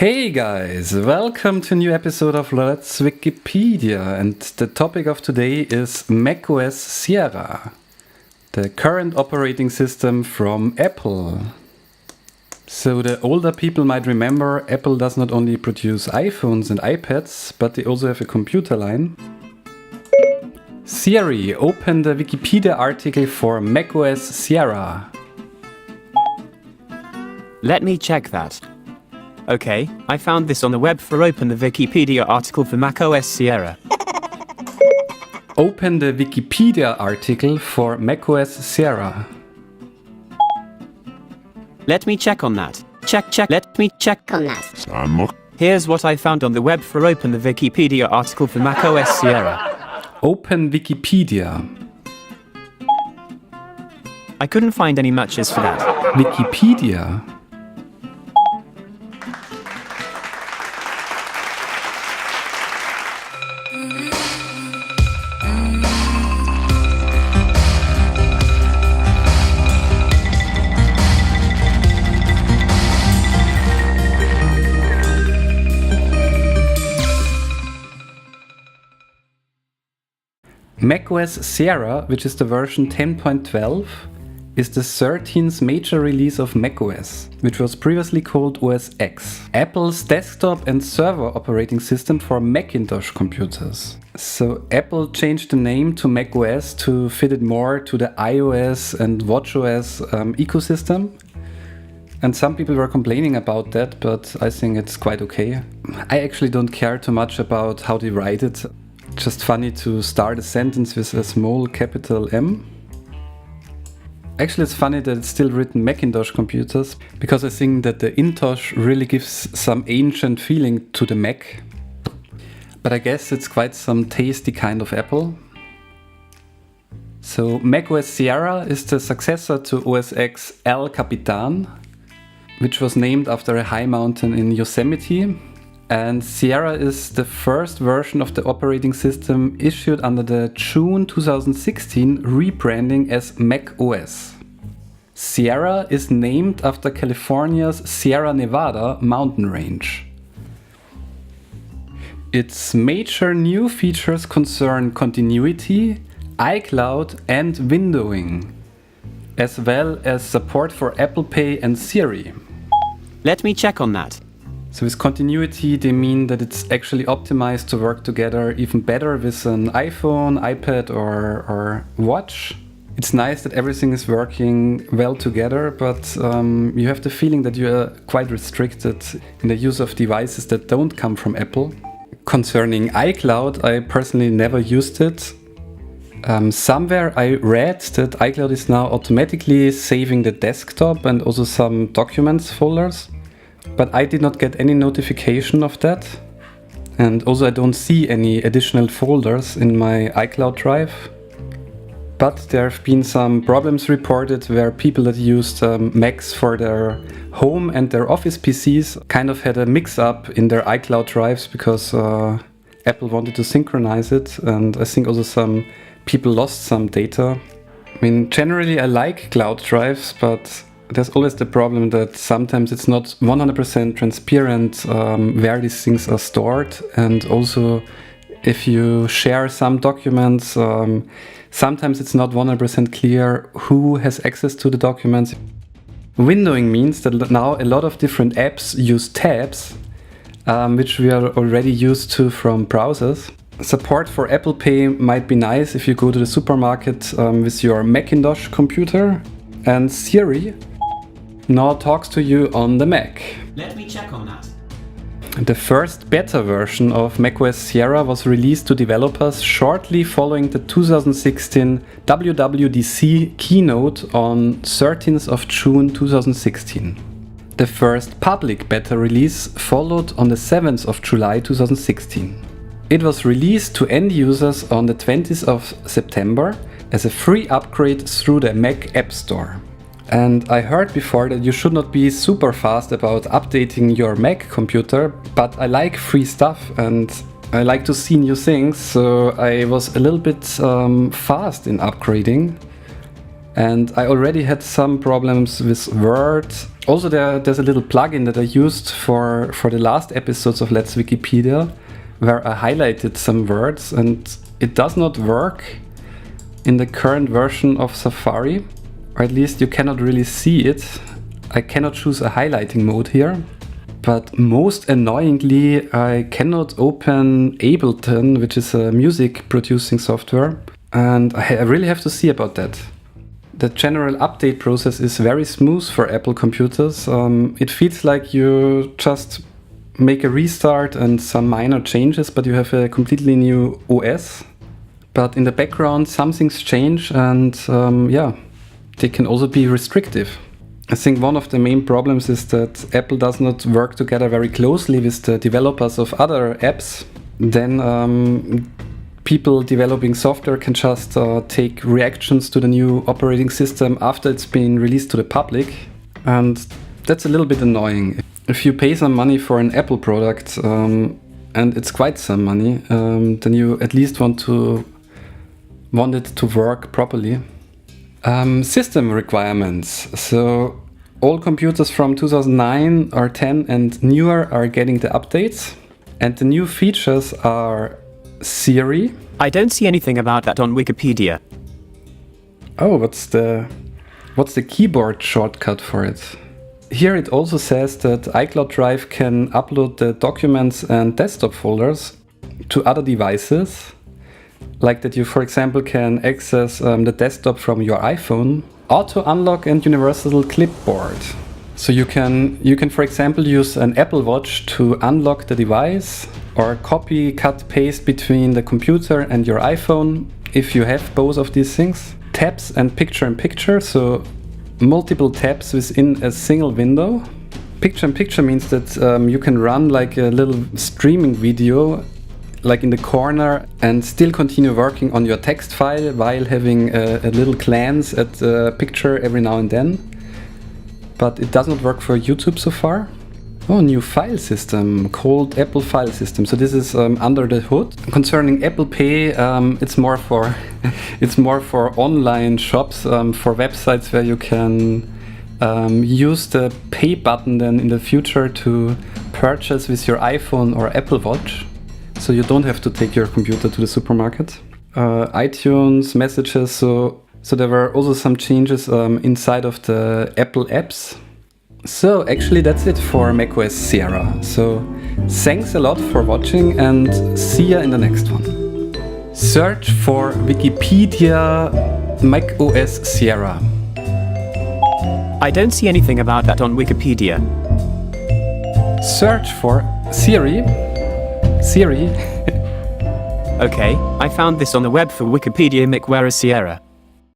Hey guys, welcome to a new episode of Let's Wikipedia, and the topic of today is macOS Sierra, the current operating system from Apple. So the older people might remember Apple does not only produce iPhones and iPads, but they also have a computer line. Siri, open the Wikipedia article for macOS Sierra. Let me check that. Okay, I found this on the web for open the Wikipedia article for macOS Sierra. Open the Wikipedia article for macOS Sierra. Let me check on that. Check. Let me check on that. Here's what I found on the web for open the Wikipedia article for macOS Sierra. Open Wikipedia. I couldn't find any matches for that. Wikipedia. macOS Sierra, which is the version 10.12, is the 13th major release of macOS, which was previously called OS X, Apple's desktop and server operating system for Macintosh computers. So Apple changed the name to macOS to fit it more to the iOS and watchOS ecosystem. And some people were complaining about that, but I think it's quite okay. I actually don't care too much about how they write it. Just funny to start a sentence with a small capital M. Actually, it's funny that it's still written Macintosh computers, because I think that the Intosh really gives some ancient feeling to the Mac. But I guess it's quite some tasty kind of apple. So macOS Sierra is the successor to OS X El Capitan, which was named after a high mountain in Yosemite. And Sierra is the first version of the operating system issued under the June 2016 rebranding as macOS. Sierra is named after California's Sierra Nevada mountain range. Its major new features concern continuity, iCloud and windowing, as well as support for Apple Pay and Siri. Let me check on that. So with continuity, they mean that it's actually optimized to work together even better with an iPhone, iPad or watch. It's nice that everything is working well together, but you have the feeling that you are quite restricted in the use of devices that don't come from Apple. Concerning iCloud, I personally never used it. Somewhere I read that iCloud is now automatically saving the desktop and also some documents folders. But I did not get any notification of that. And also I don't see any additional folders in my iCloud drive. But there have been some problems reported where people that used Macs for their home and their office PCs kind of had a mix-up in their iCloud drives because Apple wanted to synchronize it, and I think also some people lost some data. I mean, generally I like cloud drives, but there's always the problem that sometimes it's not 100% transparent where these things are stored, and also if you share some documents, sometimes it's not 100% clear who has access to the documents. Windowing means that now a lot of different apps use tabs, which we are already used to from browsers. Support for Apple Pay might be nice if you go to the supermarket with your Macintosh computer, and Siri now talks to you on the Mac. Let me check on that. The first beta version of macOS Sierra was released to developers shortly following the 2016 WWDC keynote on 13th of June 2016. The first public beta release followed on the 7th of July 2016. It was released to end users on the 20th of September as a free upgrade through the Mac App Store. And I heard before that you should not be super fast about updating your Mac computer, but I like free stuff and I like to see new things, so I was a little bit fast in upgrading. And I already had some problems with Word Also, there's a little plugin that I used for the last episodes of Let's Wikipedia, where I highlighted some words, and it does not work in the current version of Safari, or at least you cannot really see it. I cannot choose a highlighting mode here, but most annoyingly, I cannot open Ableton, which is a music producing software, and I really have to see about that. The general update process is very smooth for Apple computers. It feels like you just make a restart and some minor changes, but you have a completely new OS. But in the background, some things change, and they can also be restrictive. I think one of the main problems is that Apple does not work together very closely with the developers of other apps. Then people developing software can just take reactions to the new operating system after it's been released to the public, and that's a little bit annoying. If you pay some money for an Apple product, and it's quite some money, then you at least want it to work properly. System requirements. So all computers from 2009 or 10 and newer are getting the updates, and the new features are Siri. I don't see anything about that on Wikipedia. Oh, what's the keyboard shortcut for it? Here it also says that iCloud Drive can upload the documents and desktop folders to other devices, like that you, for example, can access the desktop from your iPhone. Auto unlock and universal clipboard. So you can, for example, use an Apple Watch to unlock the device, or copy, cut, paste between the computer and your iPhone if you have both of these things. Tabs and picture-in-picture, so multiple tabs within a single window. Picture-in-picture means that you can run like a little streaming video like in the corner and still continue working on your text file while having a little glance at the picture every now and then. But it does not work for YouTube so far. Oh, new file system called Apple File System. So this is under the hood. Concerning Apple Pay, it's more for online shops, for websites where you can use the pay button then in the future to purchase with your iPhone or Apple Watch. So you don't have to take your computer to the supermarket. iTunes, messages. So there were also some changes inside of the Apple apps. So actually that's it for macOS Sierra. So thanks a lot for watching, and see ya in the next one. Search for Wikipedia macOS Sierra. I don't see anything about that on Wikipedia. Search for Siri. Okay, I found this on the web for Wikipedia macOS Sierra.